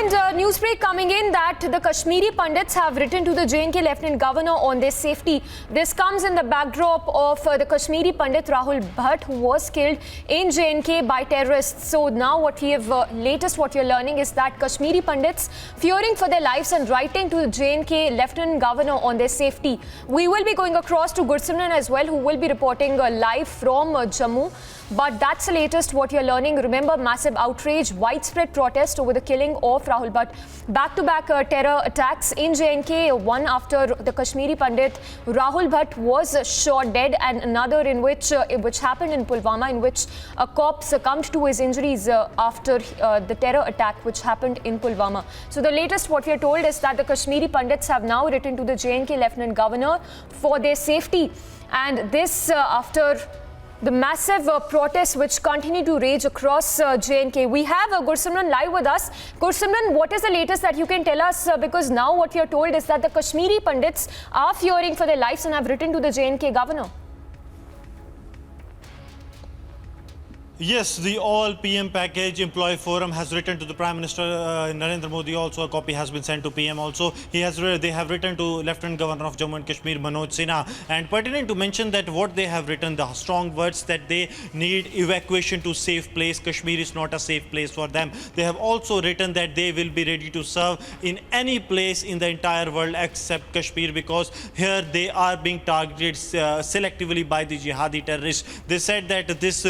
And news break coming in that the Kashmiri Pandits have written to the J&K Lieutenant Governor on their safety. This comes in the backdrop of the Kashmiri Pandit Rahul Bhat, who was killed in J&K by terrorists. So now what we have, latest what we are learning is that Kashmiri Pandits fearing for their lives and writing to the J&K Lieutenant Governor on their safety. We will be going across to Gursimran as well, who will be reporting live from Jammu. But that's the latest what you're learning. Remember, massive outrage, widespread protest over the killing of Rahul Bhat. Back-to-back terror attacks in J&K, one after the Kashmiri Pandit Rahul Bhat was shot dead, and another in which happened in Pulwama, in which a cop succumbed to his injuries after the terror attack which happened in Pulwama. So the latest what we are told is that the Kashmiri Pandits have now written to the J&K Lieutenant Governor for their safety. And this after the massive protests which continue to rage across J&K. We have Gursimran live with us. Gursimran, what is the latest that you can tell us? Because now what we are told is that the Kashmiri Pandits are fearing for their lives and have written to the J&K governor. Yes, the All PM Package Employee Forum has written to the Prime Minister Narendra Modi. Also, a copy has been sent to PM. Also, they have written to Lieutenant Governor of Jammu and Kashmir, Manoj Sinha, and pertinent to mention that what they have written, the strong words that they need evacuation to safe place. Kashmir is not a safe place for them. They have also written that they will be ready to serve in any place in the entire world except Kashmir, because here they are being targeted selectively by the jihadi terrorists. They said that this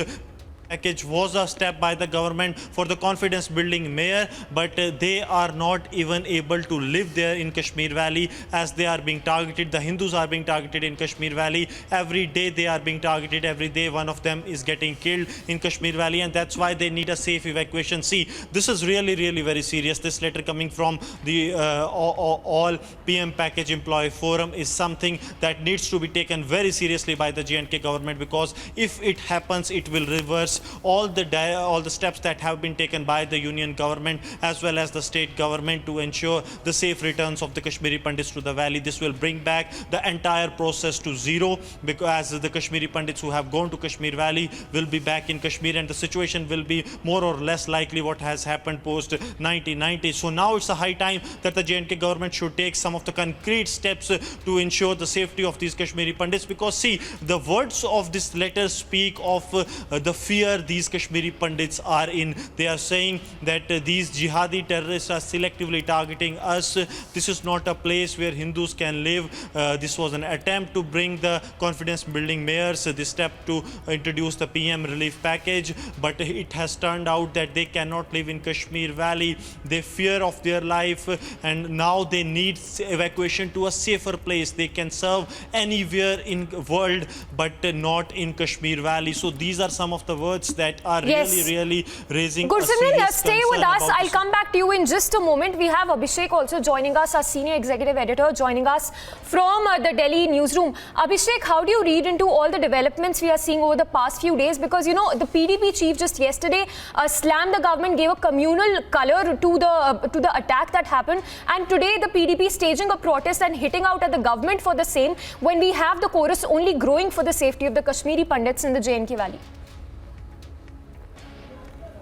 package was a step by the government for the confidence building mayor, but they are not even able to live there in Kashmir Valley, as they are being targeted. The Hindus are being targeted in Kashmir Valley. Every day they are being targeted. Every day one of them is getting killed in Kashmir Valley, and that's why they need a safe evacuation. See, this is really very serious. This letter coming from the All PM Package Employee Forum is something that needs to be taken very seriously by the J&K government, because if it happens, it will reverse all the steps that have been taken by the union government as well as the state government to ensure the safe returns of the Kashmiri Pandits to the valley. This will bring back the entire process to zero, because the Kashmiri Pandits who have gone to Kashmir Valley will be back in Kashmir, and the situation will be more or less likely what has happened post 1990. So now it's a high time that the J&K government should take some of the concrete steps to ensure the safety of these Kashmiri Pandits, because see, the words of this letter speak of the fear these Kashmiri Pandits are in. They are saying that these jihadi terrorists are selectively targeting us. This is not a place where Hindus can live. This was an attempt to bring the confidence building mayors, this step to introduce the PM relief package, but it has turned out that they cannot live in Kashmir Valley. They fear of their life, and now they need evacuation to a safer place. They can serve anywhere in the world, but not in Kashmir Valley. So these are some of the words that are really raising Gursimran, stay with us. I'll come back to you in just a moment. We have Abhishek also joining us, our senior executive editor, joining us from the Delhi newsroom. Abhishek, how do you read into all the developments we are seeing over the past few days? Because, you know, the PDP chief just yesterday slammed the government, gave a communal color to the attack that happened. And today the PDP staging a protest and hitting out at the government for the same, when we have the chorus only growing for the safety of the Kashmiri Pandits in the J&K Valley.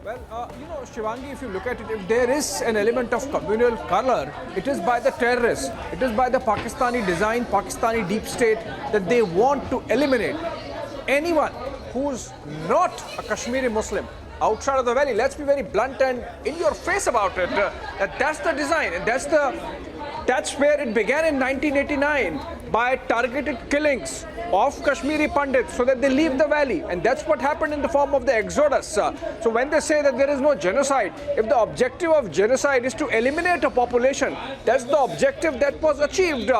Well, you know, Shivangi, if you look at it, if there is an element of communal color, it is by the terrorists. It is by the Pakistani design, Pakistani deep state, that they want to eliminate anyone who's not a Kashmiri Muslim outside of the valley. Let's be very blunt and in your face about it. That's the design, and that's where it began in 1989, by targeted killings of Kashmiri Pandits so that they leave the valley. And that's what happened in the form of the exodus. So when they say that there is no genocide, if the objective of genocide is to eliminate a population, that's the objective that was achieved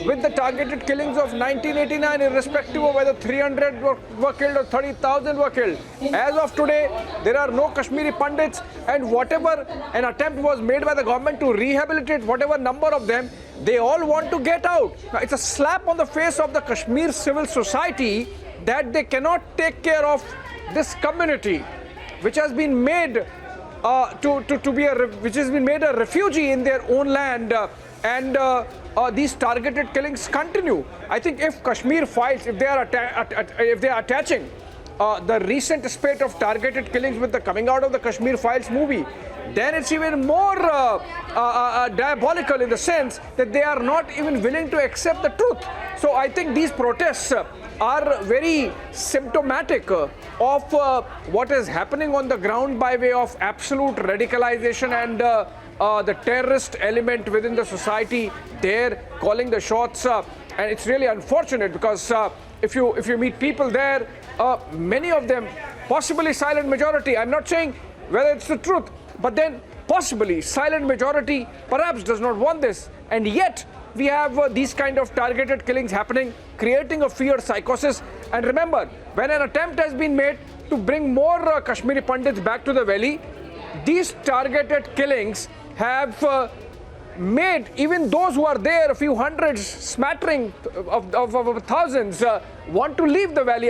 with the targeted killings of 1989, irrespective of whether 300 were killed or 30,000 were killed. As of today, there are no Kashmiri Pandits, and whatever an attempt was made by the government to rehabilitate whatever number of them, they all want to get out. Now, it's a slap on the face of the Kashmir civil society that they cannot take care of this community, which has been made which has been made a refugee in their own land, and these targeted killings continue. I think if Kashmir fights, if they are attaching the recent spate of targeted killings with the coming out of the Kashmir Files movie, then it's even more diabolical in the sense that they are not even willing to accept the truth. So I think these protests are very symptomatic of what is happening on the ground by way of absolute radicalization and the terrorist element within the society there calling the shots. And it's really unfortunate because if you meet people there, many of them, possibly silent majority, I'm not saying whether it's the truth, but then possibly silent majority perhaps does not want this, and yet we have these kind of targeted killings happening, creating a fear psychosis. And remember, when an attempt has been made to bring more Kashmiri Pandits back to the valley, these targeted killings have made even those who are there, a few hundreds, smattering of thousands, want to leave the valley.